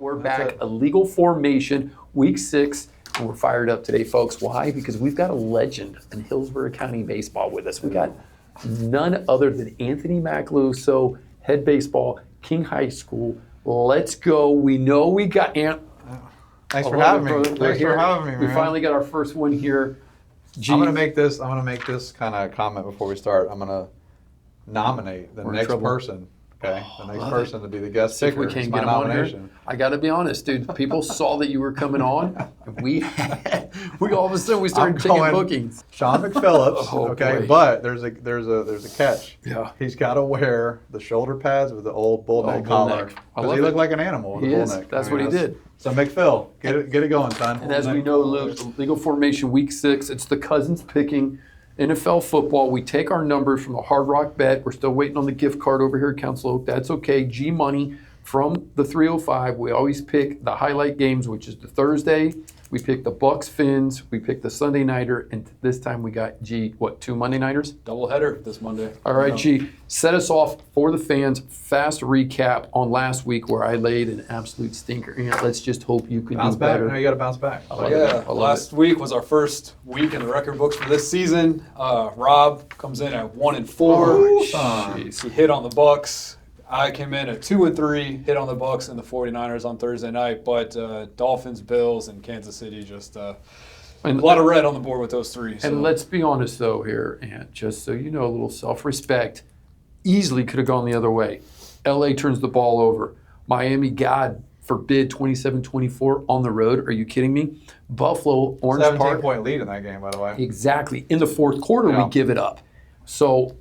We're back. A legal formation, week 6. And we're fired up today, folks. Why? Because we've got a legend in Hillsborough County baseball with us. We got none other than Anthony Macaluso, head baseball, King High School. Let's go. We know we got Ant. Thanks for having me. Thanks for having me, man. We finally got our first one here. I'm gonna make this kind of comment before we start. I'm gonna nominate the next person. Okay, the next person to be the guest speaker. We can't get him on here. I got to be honest, dude. People saw that you were coming on. And we all of a sudden started taking bookings. Sean McPhillips. Okay, boy. But there's a catch. Yeah. He's got to wear the shoulder pads with the old bull neck collar. Because he looked like an animal with a bull neck. That's what he did. So McPhil, get it going, son. And as we know, legal formation week 6. It's the cousins picking. NFL football, we take our numbers from the Hard Rock Bet. We're still waiting on the gift card over here at Council Oak. That's okay. G Money from the 305. We always pick the highlight games, which is the Thursday. We pick the Bucks Fins. We pick the Sunday Nighter. And this time we got, G, 2 Monday Nighters? Doubleheader this Monday. All right, G. Set us off for the fans. Fast recap on last week where I laid an absolute stinker. And let's just hope you can bounce do back. better. No, you got to bounce back. Last week was our first week in the record books for this season. Rob comes in at 1-4. Oh, he hit on the Bucks. I came in at 2-3, hit on the Bucks and the 49ers on Thursday night. But Dolphins, Bills, and Kansas City just a lot of red on the board with those 3. So. And let's be honest, though, here, and just so you know, a little self-respect, easily could have gone the other way. L.A. turns the ball over. Miami, God forbid, 27-24 on the road. Are you kidding me? Buffalo, Orange Park. 17-point lead in that game, by the way. Exactly. In the fourth quarter, we give it up. So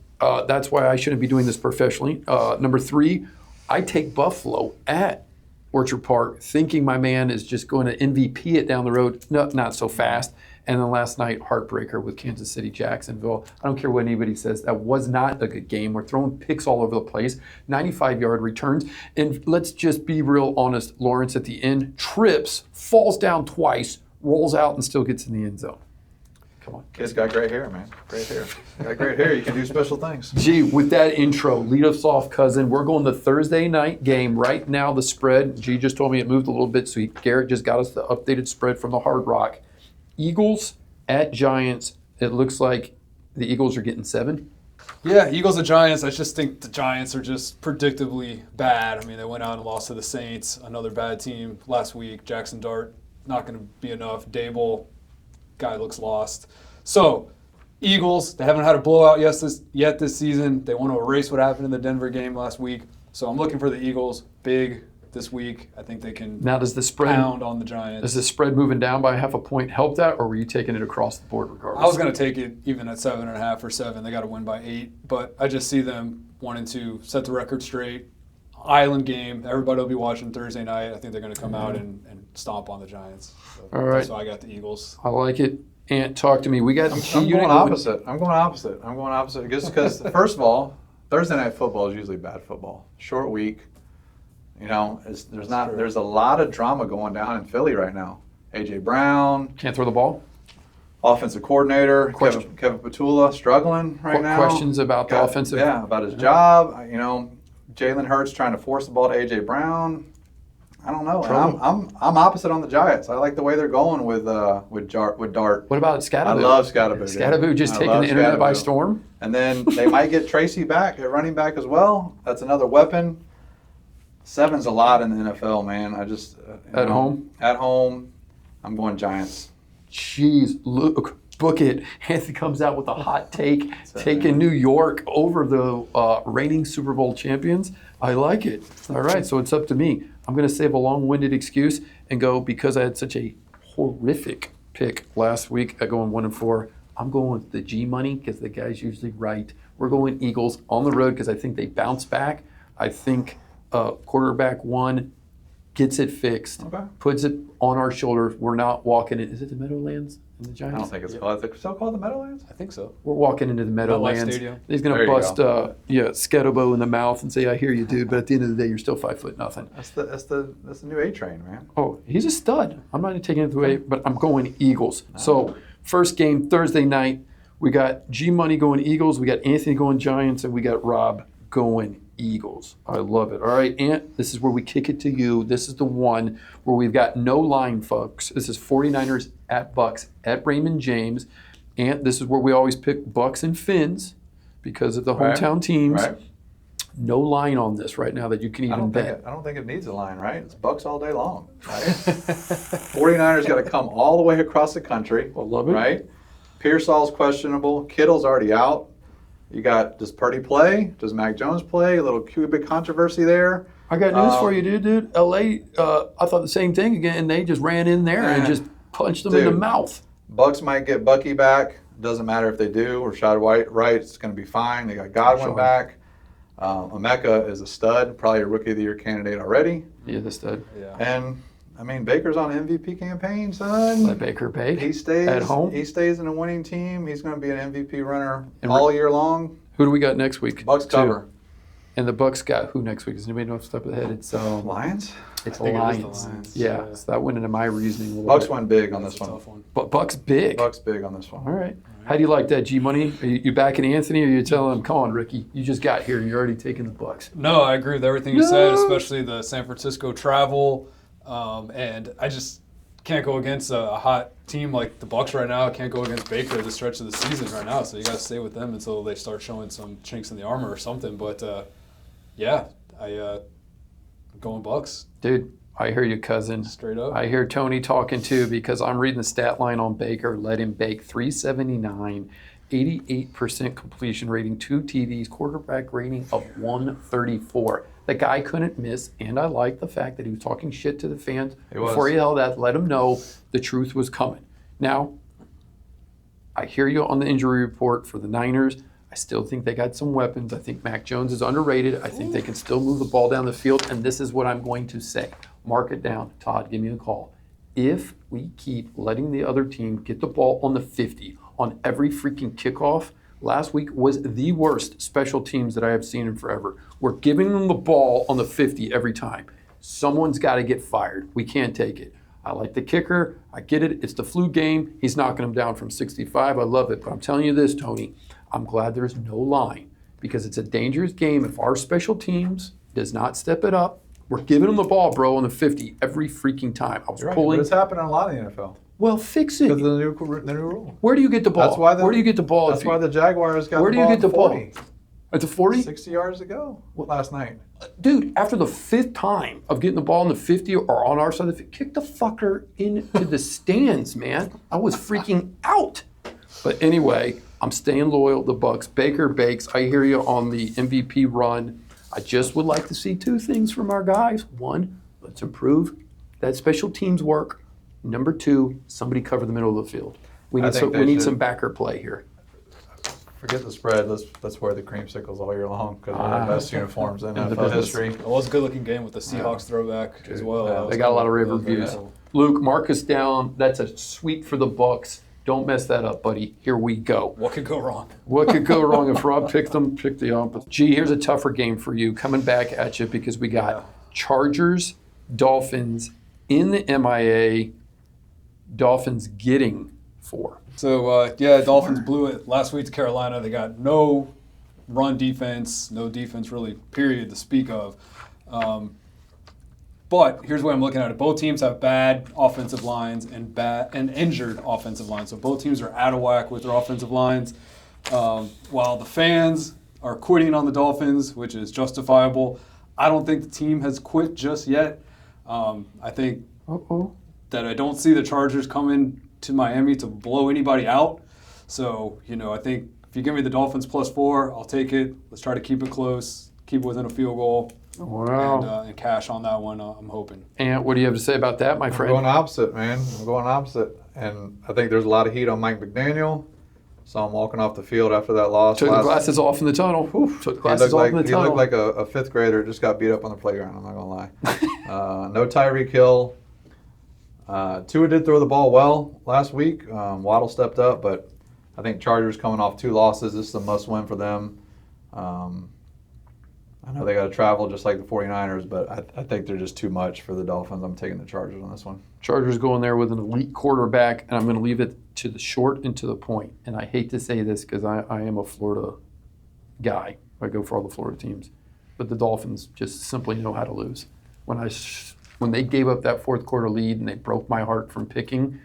that's why I shouldn't be doing this professionally. Number 3, I take Buffalo at Orchard Park, thinking my man is just going to MVP it down the road. No, not so fast. And then last night, heartbreaker with Kansas City, Jacksonville. I don't care what anybody says. That was not a good game. We're throwing picks all over the place, 95-yard returns. And let's just be real honest. Lawrence at the end trips, falls down twice, rolls out, and still gets in the end zone. Come on. Kid's got great hair, man. Great hair. Got great hair. You can do special things. Gee, with that intro, lead us off, cousin. We're going the Thursday night game. Right now, the spread, G just told me it moved a little bit, so Garrett just got us the updated spread from the Hard Rock. Eagles at Giants. It looks like the Eagles are getting 7. Yeah, Eagles and Giants. I just think the Giants are just predictably bad. I mean, they went out and lost to the Saints, another bad team last week. Jackson Dart, not going to be enough. Dable, guy looks lost. So, Eagles, they haven't had a blowout yet this season. They want to erase what happened in the Denver game last week. So I'm looking for the Eagles big this week. I think they can now, does the spread pound on the Giants. Does the spread moving down by half a point help that, or were you taking it across the board regardless? I was going to take it even at 7.5 or 7. They got to win by 8. But I just see them wanting to set the record straight. Island game. Everybody will be watching Thursday night. I think they're going to come out and stomp on the Giants. So all right. That's why I got the Eagles. I like it. Ant, talk to me. We got. I'm going opposite. I'm going opposite. Just because, first of all, Thursday night football is usually bad football. Short week. You know, there's a lot of drama going down in Philly right now. A.J. Brown. Can't throw the ball. Offensive coordinator, Kevin Petula, struggling right now. Questions about the offensive. Yeah, about his job. You know, Jalen Hurts trying to force the ball to A.J. Brown. I don't know. I'm opposite on the Giants. I like the way they're going with Dart. What about Scatterboo? I love Scatterboo. Scatterboo just taking the internet by storm. And then they might get Tracy back at running back as well. That's another weapon. 7's a lot in the NFL, man. I just at home. At home, I'm going Giants. Jeez, look, book it. Anthony comes out with a hot take, taking New York over the reigning Super Bowl champions. I like it. All right, so it's up to me. I'm going to save a long-winded excuse and go, because I had such a horrific pick last week at going 1-4. I'm going with the G money because the guy's usually right. We're going Eagles on the road because I think they bounce back. I think quarterback 1 gets it fixed, puts it on our shoulders. We're not walking in. Is it the Meadowlands in the Giants? I don't think it's called. Is it still called the Meadowlands? I think so. We're walking into the Meadowlands. He's going to bust Scatterbo in the mouth and say, "I hear you, dude," but at the end of the day, you're still 5'0". That's the new A train, man. Oh, he's a stud. I'm not taking it away, but I'm going Eagles. So first game Thursday night, we got G Money going Eagles, we got Anthony going Giants, and we got Rob going Eagles. I love it. All right, Ant, this is where we kick it to you. This is the one where we've got no line, folks. This is 49ers at Bucks at Raymond James. Ant, this is where we always pick Bucks and Finns because of the hometown teams. Right. No line on this right now that you can even bet. I don't think it needs a line, right? It's Bucks all day long, right? 49ers got to come all the way across the country. I love it. Right? Pearsall's questionable. Kittle's already out. You got, does Purdy play? Does Mac Jones play? A little Cubic controversy there. I got news for you, dude. LA, I thought the same thing again, and they just ran in there and just punched them in the mouth. Bucks might get Bucky back. Doesn't matter if they do. Rashad Wright's going to be fine. They got Godwin back. Emeka is a stud, probably a Rookie of the Year candidate already. Yeah, the stud. Yeah. And, I mean, Baker's on an MVP campaign, son. Let Baker bake He stays at home. He stays in a winning team. He's going to be an MVP runner all year long. Who do we got next week? Bucks cover. And the Bucks got who next week? Does anybody know off the top of the head? It's Lions? It's I think it is the Lions. Lions. Yeah, so that went into my reasoning a little Bucks bit. went big on That's this a one. tough one. But Bucks big. Bucks big on this one. All right. How do you like that, G Money? Are you backing Anthony, or are you telling him, "Come on, Ricky, you just got here and you're already taking the Bucks"? No, I agree with everything you said, especially the San Francisco travel. And I just can't go against a hot team like the Bucks right now. I can't go against Baker at the stretch of the season right now. So you got to stay with them until they start showing some chinks in the armor or something. But yeah, I'm going Bucks Dude, I hear you, cousin. straight up. I hear Tony talking too because I'm reading the stat line on Baker. Let him bake 379, 88% completion rating, 2 TDs, quarterback rating of 134. The guy couldn't miss, and I like the fact that he was talking shit to the fans before he held that. Let him know the truth was coming. Now, I hear you on the injury report for the Niners. I still think they got some weapons. I think Mac Jones is underrated. I think they can still move the ball down the field, and this is what I'm going to say. Mark it down. Todd, give me a call. If we keep letting the other team get the ball on the 50 on every freaking kickoff, last week was the worst special teams that I have seen in forever. We're giving them the ball on the 50 every time. Someone's got to get fired. We can't take it. I like the kicker. I get it. It's the flu game. He's knocking them down from 65. I love it. But I'm telling you this, Tony, I'm glad there's no line because it's a dangerous game. If our special teams does not step it up, we're giving them the ball, bro, on the 50 every freaking time. I was Right, pulling. but it's happening a lot in the NFL. Well, fix it. Because of the new rule. Where do you get the ball? That's why Where do you get the ball? That's why the Jaguars got Where the do you ball get the at ball? 40. At the 40? 60 yards to go last night. Dude, after the 5th time of getting the ball in the 50 or on our side of the 50, kick the fucker into the stands, man. I was freaking out. But anyway, I'm staying loyal to the Bucks. Baker bakes. I hear you on the MVP run. I just would like to see 2 things from our guys. 1, let's improve that special teams work. Number 2, somebody cover the middle of the field. We need some backer play here. Forget the spread. Let's wear the creamsicles all year long because they're the best uniforms in NFL business. history. It was a good-looking game with the Seahawks throwback as well. Yeah, They got a lot of rave That was reviews. cool. Luke, mark us down. That's a sweep for the Bucks. Don't mess that up, buddy. Here we go. What could go wrong? What could go wrong if Rob picked them? Pick the opposite. Gee, here's a tougher game for you. Coming back at you because we got Chargers, Dolphins in the MIA. Dolphins getting 4. So, Dolphins blew it last week to Carolina. They got no run defense, no defense really, period, to speak of. But here's what I'm looking at it. Both teams have bad offensive lines and injured offensive lines. So both teams are out of whack with their offensive lines. While the fans are quitting on the Dolphins, which is justifiable, I don't think the team has quit just yet. I think that I don't see the Chargers coming to Miami to blow anybody out. So, I think if you give me the Dolphins +4, I'll take it. Let's try to keep it close, keep it within a field goal, and cash on that one, I'm hoping. And what do you have to say about that, my I'm friend? going opposite, man. I'm going opposite. And I think there's a lot of heat on Mike McDaniel. Saw him walking off the field after that loss. Took the glasses off in the tunnel. Took the glasses off in the tunnel. He looked like a 5th grader just got beat up on the playground, I'm not going to lie. No Tyreek Hill. Tua did throw the ball well last week. Waddle stepped up, but I think Chargers coming off 2 losses. This is a must-win for them. I know they got to travel just like the 49ers, but I think they're just too much for the Dolphins. I'm taking the Chargers on this one. Chargers going there with an elite quarterback, and I'm going to leave it to the short and to the point. And I hate to say this because I am a Florida guy. I go for all the Florida teams. but the Dolphins just simply know how to lose. When they gave up that fourth quarter lead and they broke my heart from picking,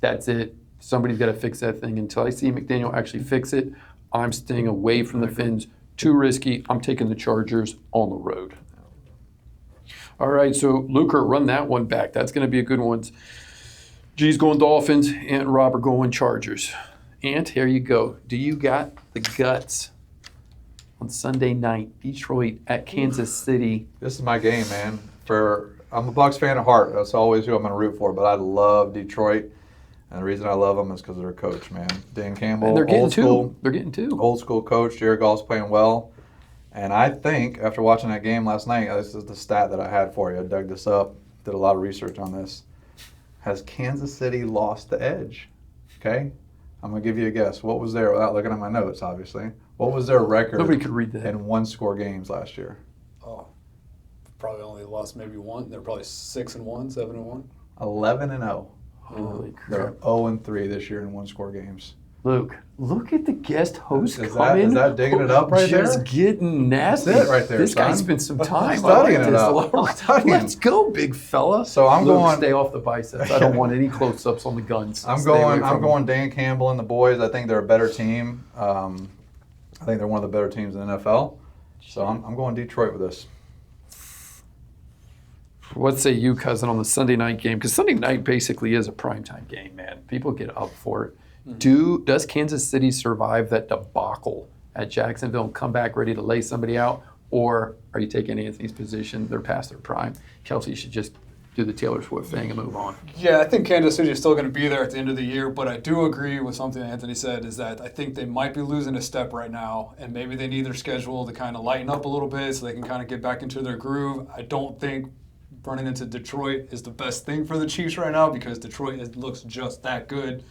that's it. Somebody's got to fix that thing. Until I see McDaniel actually fix it, I'm staying away from the Fins. Too risky. I'm taking the Chargers on the road. All right, so Luker, run that one back. That's going to be a good one. G's going Dolphins, Ant and Rob are going Chargers. Ant, here you go. Do you got the guts on Sunday night, Detroit at Kansas City? This is my game, man. I'm a Bucs fan at heart. That's always who I'm going to root for. But I love Detroit, and the reason I love them is because of their coach, man. Dan Campbell, And they're getting old school. two. They're getting two. Old school coach. Jared Goff's playing well. And I think after watching that game last night, this is the stat that I had for you. I dug this up, did a lot of research on this. Has Kansas City lost the edge? Okay? I'm going to give you a guess. What was their, without looking at my notes, obviously, what was their record Nobody could read that. in one-score games last year? Oh, probably only lost maybe one. They're probably 6-1, 7-1. 11-0. Holy They're crap. 0-3 this year in one-score games. Luke, look at the guest host Is coming. that digging it up right Just there? getting nasty. That's it right there, This guy son. spent some I'm time. studying I it like up. this. I'm studying. Let's go, big fella. So I'm Luke, going- stay off the biceps. I don't want any close-ups on the guns. I'm Stay away going. from I'm them. going. Dan Campbell and the boys. I think they're a better team. I think they're one of the better teams in the NFL. So I'm going Detroit with this. What say you, cousin, on the Sunday night game? Because Sunday night basically is a primetime game, man. People get up for it. Does Kansas City survive that debacle at Jacksonville and come back ready to lay somebody out? Or are you taking Anthony's position? They're past their prime. Kelsey should just do the Taylor Swift thing and move on. Yeah, I think Kansas City is still going to be there at the end of the year, but I do agree with something Anthony said, is that I think they might be losing a step right now, and maybe they need their schedule to kind of lighten up a little bit so they can kind of get back into their groove. I don't think running into Detroit is the best thing for the Chiefs right now because Detroit looks just that good.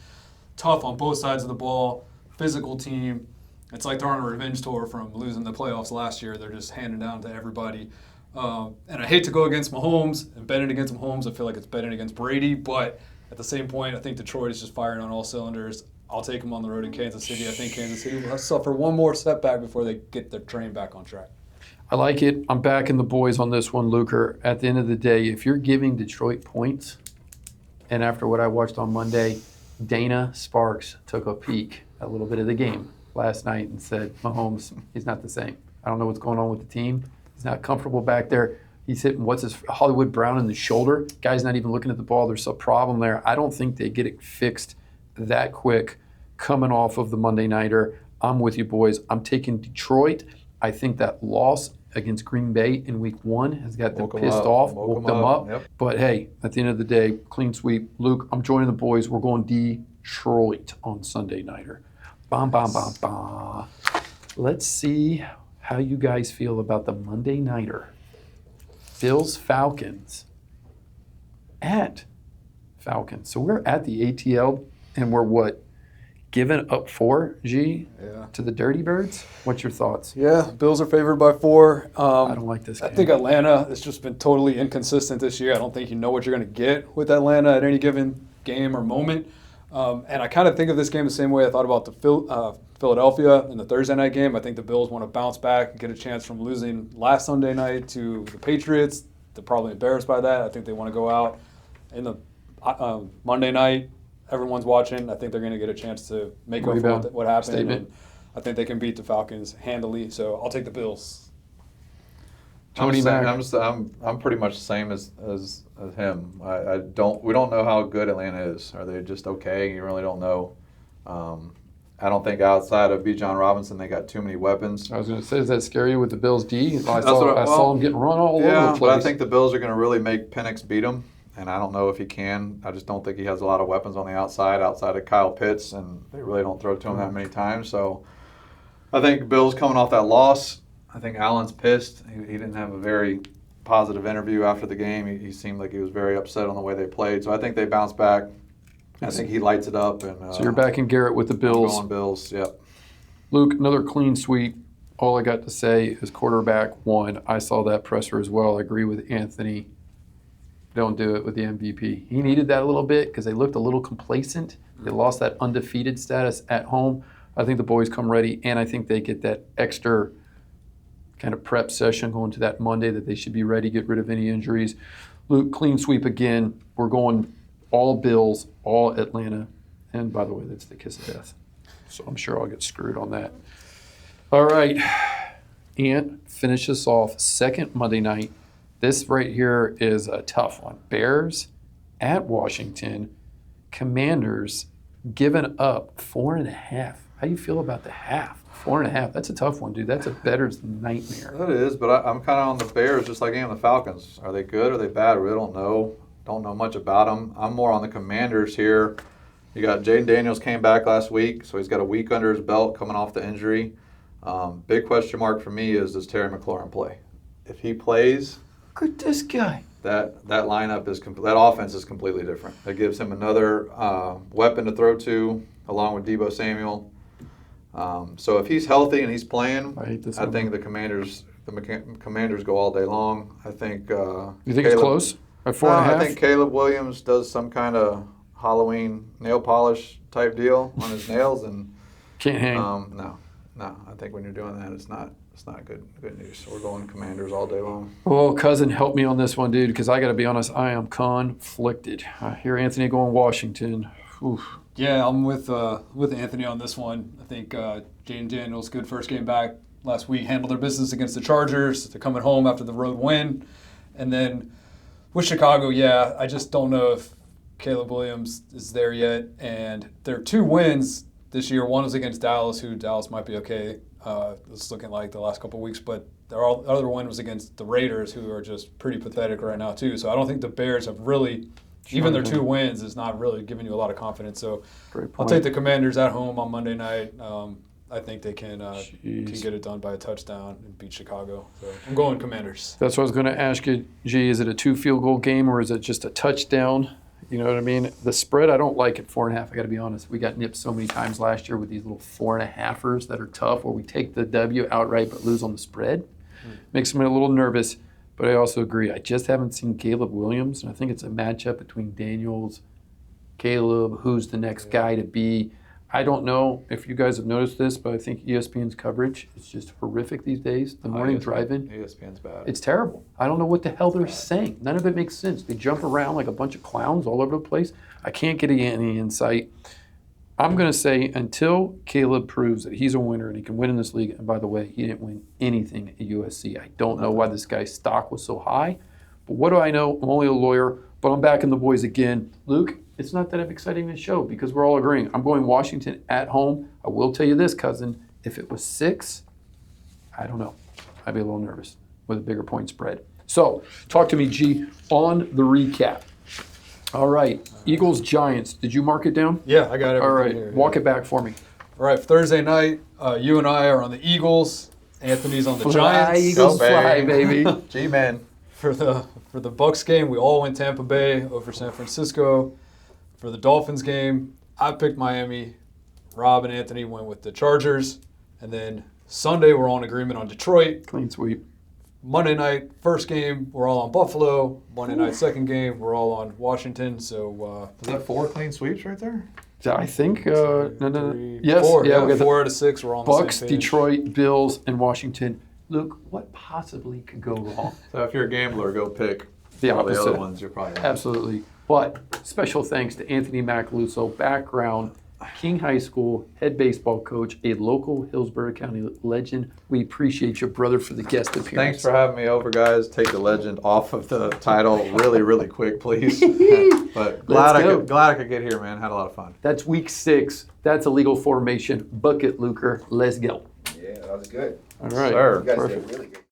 Tough on both sides of the ball, physical team. It's like they're on a revenge tour from losing the playoffs last year. They're just handing down to everybody. And I hate to go against Mahomes and betting against Mahomes. I feel like it's betting against Brady. But at the same point, I think Detroit is just firing on all cylinders. I'll take them on the road in Kansas City. I think Kansas City will suffer one more setback before they get their train back on track. I like it. I'm backing the boys on this one, Luker. At the end of the day, if you're giving Detroit points, and after what I watched on Monday, Dana Sparks took a peek at a little bit of the game last night and said, Mahomes, he's not the same. I don't know what's going on with the team. He's not comfortable back there. He's hitting Hollywood Brown in the shoulder. Guy's not even looking at the ball. There's a problem there. I don't think they get it fixed that quick coming off of the Monday Nighter. I'm with you, boys. I'm taking Detroit. I think that loss against Green Bay in week 1 has got them Woke 'em pissed up. off, Woke woke 'em them up. up. Yep. But hey, at the end of the day, clean sweep. Luke, I'm joining the boys. We're going Detroit on Sunday Nighter. Bam, bam, bam, bam. Let's see how you guys feel about the Monday Nighter. Bills Falcons at Falcons. So we're at the ATL and we're what? Giving up 4, G, Yeah. to the Dirty Birds? What's your thoughts? Yeah, Bills are favored by 4. I don't like this game. I think Atlanta has just been totally inconsistent this year. I don't think you know what you're going to get with Atlanta at any given game or moment. And I kind of think of this game the same way I thought about the Philadelphia in the Thursday night game. I think the Bills want to bounce back and get a chance from losing last Sunday night to the Patriots. They're probably embarrassed by that. I think they want to go out in the Monday night. Everyone's watching. I think they're going to get a chance to make up Rebound. for what happened. Statement. And I think they can beat the Falcons handily. So I'll take the Bills. Tony Mack. I'm pretty much the same as him. We don't know how good Atlanta is. Are they just okay? You really don't know. I don't think outside of Bijan Robinson they got too many weapons. I was going to say, does that scare you with the Bills D? I That's what saw well, him getting run all over Yeah, the place. but I think the Bills are going to really make Penix beat him, and I don't know if he can. I just don't think he has a lot of weapons on the outside of Kyle Pitts, and they really don't throw to him that many times. So I think Bills coming off that loss. I think Allen's pissed. He didn't have a very positive interview after the game. He seemed like he was very upset on the way they played. So I think they bounce back. I think he lights it up. And So you're backing Garrett with the I'm Bills. going Bills, yep. Luke, another clean sweep. All I got to say is quarterback 1. I saw that presser as well. I agree with Anthony. Don't do it with the MVP. He needed that a little bit because they looked a little complacent. They lost that undefeated status at home. I think the boys come ready, and I think they get that extra kind of prep session going to that Monday that they should be ready, get rid of any injuries. Luke, clean sweep again. We're going all Bills, all Atlanta. And by the way, that's the kiss of death. So I'm sure I'll get screwed on that. All right. Ant, finish us off. Second Monday night. This right here is a tough one. Bears at Washington. Commanders giving up 4.5. How do you feel about the half? 4.5. That's a tough one, dude. That's a bettor's nightmare. That is, but I'm kind of on the Bears just like I am the Falcons. Are they good? Are they bad? We don't know. Don't know much about them. I'm more on the Commanders here. You got Jaden Daniels came back last week, so he's got a week under his belt coming off the injury. Big question mark for me is, does Terry McLaurin play? If he plays, Look at this guy. that lineup is that offense is completely different. It gives him another weapon to throw to, along with Deebo Samuel. So if he's healthy and he's playing, I think the Commanders go all day long. I think. You think it's close at 4.5? I think Caleb Williams does some kind of Halloween nail polish type deal on his nails, and can't hang. No. I think when you're doing that, it's not good news. So we're going Commanders all day long. Oh, cousin, help me on this one, dude, because I got to be honest, I am conflicted. I hear Anthony going Washington. Oof. Yeah, I'm with Anthony on this one. I think Jaden Daniels, good first game back last week, handled their business against the Chargers. They're coming home after the road win. And then with Chicago, yeah, I just don't know if Caleb Williams is there yet. And their 2 wins this year, one was against Dallas, who Dallas might be okay. It's looking like the last couple of weeks. But their other one was against the Raiders, who are just pretty pathetic right now, too. So I don't think the Bears have really – even their 2 wins is not really giving you a lot of confidence. So I'll take the Commanders at home on Monday night. I think they can get it done by a touchdown and beat Chicago. So I'm going Commanders. That's what I was going to ask you. G, is it a 2 field goal game or is it just a touchdown? You know what I mean? The spread, I don't like at 4.5. I got to be honest. We got nipped so many times last year with these little 4.5ers that are tough, where we take the W outright but lose on the spread. Makes me a little nervous. But I also agree. I just haven't seen Caleb Williams, and I think it's a matchup between Daniels, Caleb, who's the next guy to be. I don't know if you guys have noticed this, but I think ESPN's coverage is just horrific these days. The morning drive-in. ESPN's bad. It's terrible. I don't know what the hell they're saying. None of it makes sense. They jump around like a bunch of clowns all over the place. I can't get any insight. I'm going to say until Caleb proves that he's a winner and he can win in this league, and by the way, he didn't win anything at USC. I don't know why this guy's stock was so high, but what do I know? I'm only a lawyer, but I'm backing the boys again. Luke, it's not that exciting to show because we're all agreeing. I'm going Washington at home. I will tell you this, cousin, if it was 6, I don't know. I'd be a little nervous with a bigger point spread. So talk to me, G, on the recap. All right, Eagles-Giants. Did you mark it down? Yeah, I got everything. All right, here. walk it back for me. All right, Thursday night, you and I are on the Eagles. Anthony's on the Giants. Eagles fly, baby. G-Man. For the Bucks game, we all went Tampa Bay over San Francisco. For the Dolphins game, I picked Miami. Rob and Anthony went with the Chargers. And then Sunday, we're all in agreement on Detroit. Clean sweep. Monday night, first game, we're all on Buffalo. Monday night, second game, we're all on Washington. So Is that 4 clean sweeps right there? I think, three, yes, 4. yeah, we got 4 out of 6, we're on Bucks, the same page. Detroit, Bills, and Washington. Luke, what possibly could go wrong? So if you're a gambler, go pick The all the opposite. other ones. You're probably right. Absolutely. But special thanks to Anthony Macaluso, background, King High School, head baseball coach, a local Hillsborough County legend. We appreciate your brother for the guest appearance. Thanks for having me over, guys. Take the legend off of the title really, really quick, please. But glad I could get here, man. Had a lot of fun. That's week 6. That's a legal formation. Bucket Luker. Let's go. Yeah, that was good. All right. Sir. You guys Perfect. did really good.